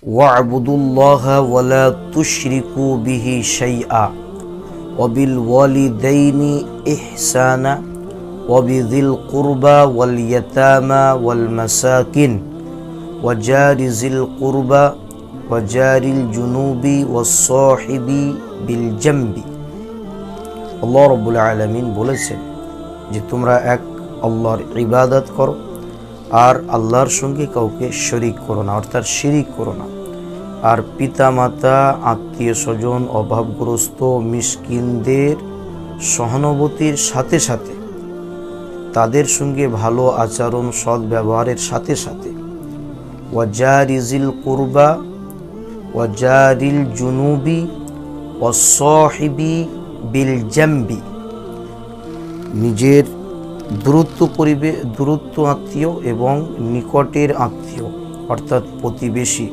ওয়া'বুদুল্লাহা ওয়ালা তুশরিকু বিহি শাইআ ওয়াবিল ওয়ালিদাইনি ইহসানা ওয়াবিযিল কুরবা ওয়াল ইয়াতামা ওয়াল মাসাকিন ওয়াজারিযিল কুরবা ওয়াজারিল জুনুবি ওয়াস-সাহিবি বিল জামবি। আল্লাহ রাব্বুল আলামিন বলেছেন যে তোমরা এক আল্লাহর ইবাদত করো আর আল্লাহর সঙ্গে কাউকে শরীক করো না, অর্থাৎ শিরিক করো না। আর পিতামাতা, আত্মীয় স্বজন, অভাবগ্রস্ত মিসকিনদের সহানুভূতির সাথে সাথে তাদের সঙ্গে ভালো আচরণ, সৎ ব্যবহারের সাথে সাথে ওয়াজারিজিল কুরবা ওয়াজারিল জুনুবি ওয়াস-সাহিবি বিল জামবি, নিজের দূরত্ব আত্মীয় এবং নিকটের আত্মীয় অর্থাৎ প্রতিবেশী